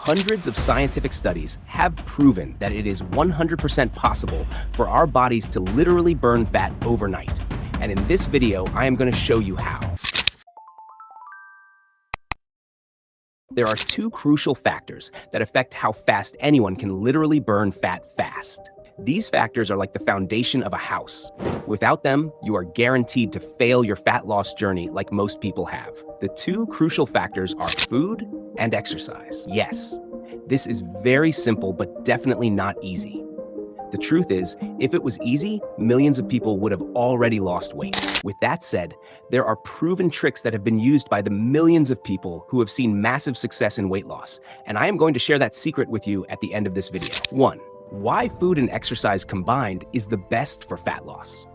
Hundreds of scientific studies have proven that it is 100% possible for our bodies to literally burn fat overnight. And in this video, I am going to show you how. There are two crucial factors that affect how fast anyone can literally burn fat fast. These factors are like the foundation of a house. Without them, you are guaranteed to fail your fat loss journey like most people have. The two crucial factors are food and exercise. Yes, this is very simple, but definitely not easy. The truth is, if it was easy, millions of people would have already lost weight. With that said, there are proven tricks that have been used by the millions of people who have seen massive success in weight loss, and I am going to share that secret with you at the end of this video. 1. Why food and exercise combined is the best for fat loss.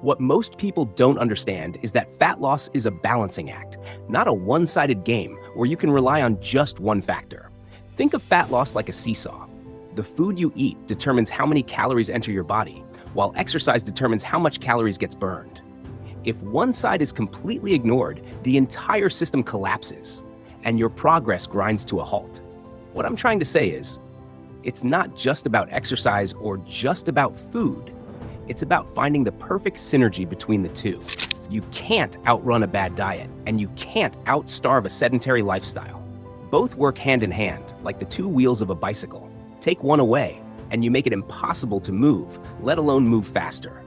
What most people don't understand is that fat loss is a balancing act, not a one-sided game where you can rely on just one factor. Think of fat loss like a seesaw. The food you eat determines how many calories enter your body, while exercise determines how much calories gets burned. If one side is completely ignored, the entire system collapses, and your progress grinds to a halt. What I'm trying to say is, it's not just about exercise or just about food. It's about finding the perfect synergy between the two. You can't outrun a bad diet, and you can't outstarve a sedentary lifestyle. Both work hand in hand, like the two wheels of a bicycle. Take one away, and you make it impossible to move, let alone move faster.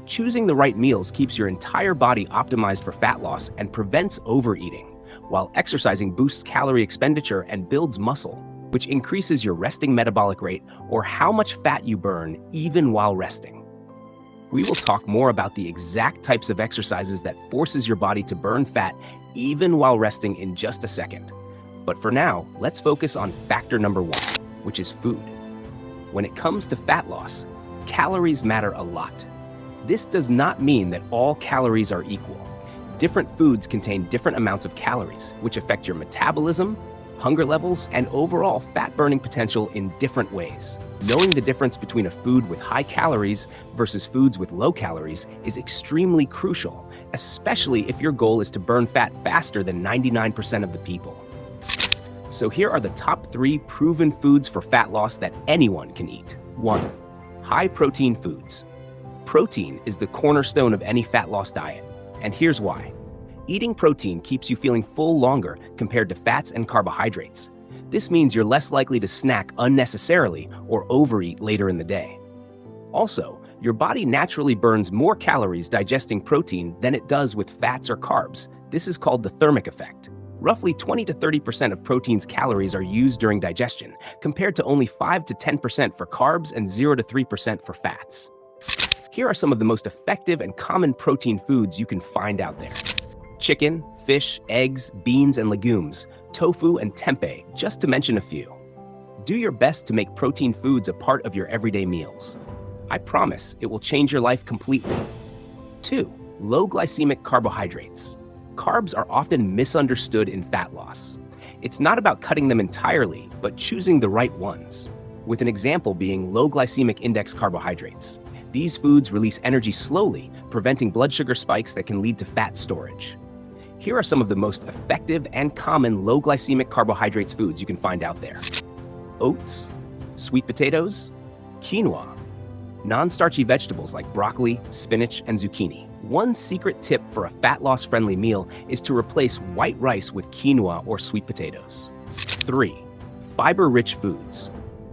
Choosing the right meals keeps your entire body optimized for fat loss and prevents overeating, while exercising boosts calorie expenditure and builds muscle, which increases your resting metabolic rate or how much fat you burn even while resting. We will talk more about the exact types of exercises that forces your body to burn fat even while resting in just a second. But for now, let's focus on factor number 1, which is food. When it comes to fat loss, calories matter a lot. This does not mean that all calories are equal. Different foods contain different amounts of calories, which affect your metabolism, hunger levels, and overall fat-burning potential in different ways. Knowing the difference between a food with high calories versus foods with low calories is extremely crucial, especially if your goal is to burn fat faster than 99% of the people. So here are the top 3 proven foods for fat loss that anyone can eat. 1. High-protein foods. Protein is the cornerstone of any fat loss diet, and here's why. Eating protein keeps you feeling full longer compared to fats and carbohydrates. This means you're less likely to snack unnecessarily or overeat later in the day. Also, your body naturally burns more calories digesting protein than it does with fats or carbs. This is called the thermic effect. Roughly 20 to 30% of protein's calories are used during digestion, compared to only 5 to 10% for carbs and 0 to 3% for fats. Here are some of the most effective and common protein foods you can find out there. Chicken, fish, eggs, beans, and legumes, tofu, and tempeh, just to mention a few. Do your best to make protein foods a part of your everyday meals. I promise it will change your life completely. 2. Low glycemic carbohydrates. Carbs are often misunderstood in fat loss. It's not about cutting them entirely, but choosing the right ones, with an example being low glycemic index carbohydrates. These foods release energy slowly, preventing blood sugar spikes that can lead to fat storage. Here are some of the most effective and common low glycemic carbohydrates foods you can find out there. Oats, sweet potatoes, quinoa, non-starchy vegetables like broccoli, spinach, and zucchini. One secret tip for a fat loss-friendly meal is to replace white rice with quinoa or sweet potatoes. 3. Fiber-rich foods.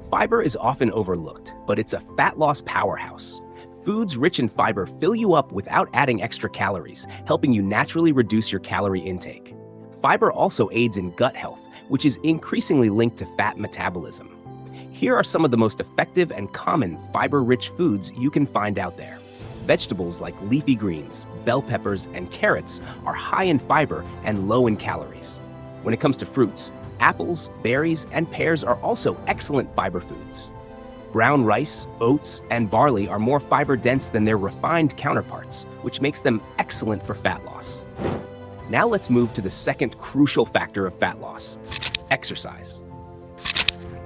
Fiber is often overlooked, but it's a fat loss powerhouse. Foods rich in fiber fill you up without adding extra calories, helping you naturally reduce your calorie intake. Fiber also aids in gut health, which is increasingly linked to fat metabolism. Here are some of the most effective and common fiber-rich foods you can find out there. Vegetables like leafy greens, bell peppers, and carrots are high in fiber and low in calories. When it comes to fruits, apples, berries, and pears are also excellent fiber foods. Brown rice, oats, and barley are more fiber-dense than their refined counterparts, which makes them excellent for fat loss. Now let's move to the second crucial factor of fat loss: exercise.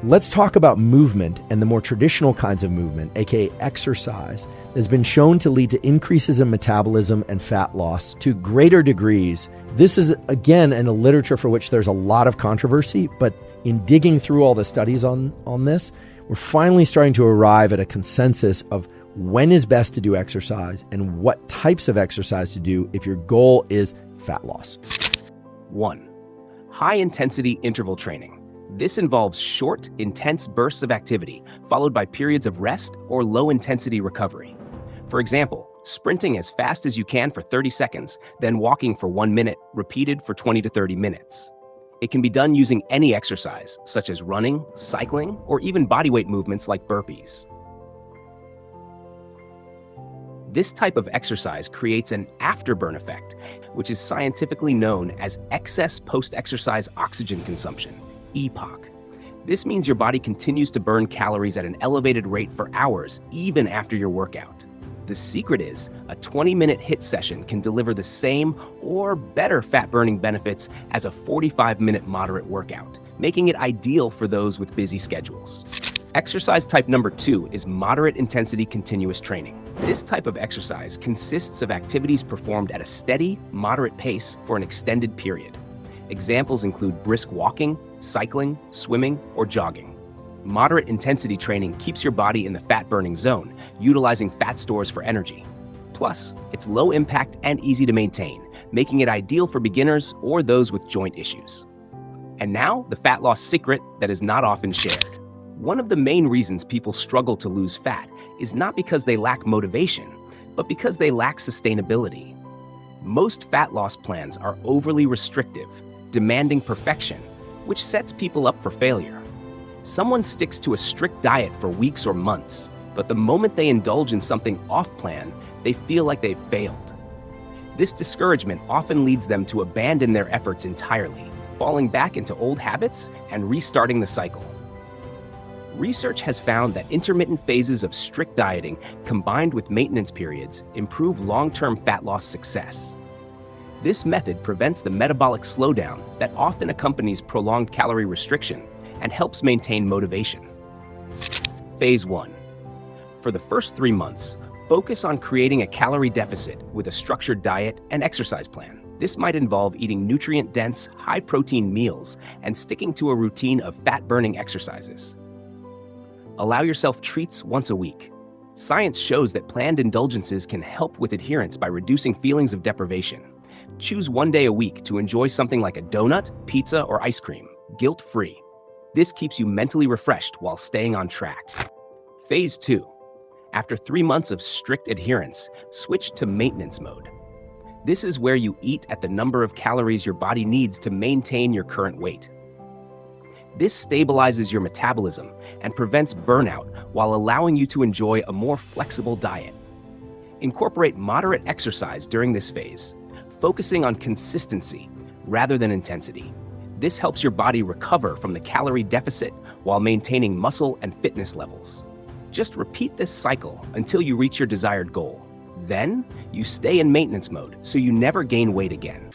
Let's talk about movement and the more traditional kinds of movement, aka exercise, that has been shown to lead to increases in metabolism and fat loss to greater degrees. This is, again, in a literature for which there's a lot of controversy, but In digging through all the studies on this, we're finally starting to arrive at a consensus of when is best to do exercise and what types of exercise to do if your goal is fat loss. 1. High-intensity interval training. This involves short, intense bursts of activity, followed by periods of rest or low-intensity recovery. For example, sprinting as fast as you can for 30 seconds, then walking for 1 minute, repeated for 20 to 30 minutes. It can be done using any exercise, such as running, cycling, or even bodyweight movements like burpees. This type of exercise creates an afterburn effect, which is scientifically known as excess post-exercise oxygen consumption, EPOC. This means your body continues to burn calories at an elevated rate for hours, even after your workout. The secret is a 20-minute HIIT session can deliver the same or better fat-burning benefits as a 45-minute moderate workout, making it ideal for those with busy schedules. Exercise type number 2 is moderate intensity continuous training. This type of exercise consists of activities performed at a steady, moderate pace for an extended period. Examples include brisk walking, cycling, swimming, or jogging. Moderate intensity training keeps your body in the fat-burning zone, utilizing fat stores for energy. Plus, it's low impact and easy to maintain, making it ideal for beginners or those with joint issues. And now, the fat loss secret that is not often shared. One of the main reasons people struggle to lose fat is not because they lack motivation, but because they lack sustainability. Most fat loss plans are overly restrictive, demanding perfection, which sets people up for failure. Someone sticks to a strict diet for weeks or months, but the moment they indulge in something off-plan, they feel like they've failed. This discouragement often leads them to abandon their efforts entirely, falling back into old habits and restarting the cycle. Research has found that intermittent phases of strict dieting combined with maintenance periods improve long-term fat loss success. This method prevents the metabolic slowdown that often accompanies prolonged calorie restriction and helps maintain motivation. Phase 1. For the first 3 months, focus on creating a calorie deficit with a structured diet and exercise plan. This might involve eating nutrient-dense, high-protein meals and sticking to a routine of fat-burning exercises. Allow yourself treats once a week. Science shows that planned indulgences can help with adherence by reducing feelings of deprivation. Choose 1 day a week to enjoy something like a donut, pizza, or ice cream, guilt-free. This keeps you mentally refreshed while staying on track. Phase 2. After 3 months of strict adherence, switch to maintenance mode. This is where you eat at the number of calories your body needs to maintain your current weight. This stabilizes your metabolism and prevents burnout while allowing you to enjoy a more flexible diet. Incorporate moderate exercise during this phase, focusing on consistency rather than intensity. This helps your body recover from the calorie deficit while maintaining muscle and fitness levels. Just repeat this cycle until you reach your desired goal. Then, you stay in maintenance mode so you never gain weight again.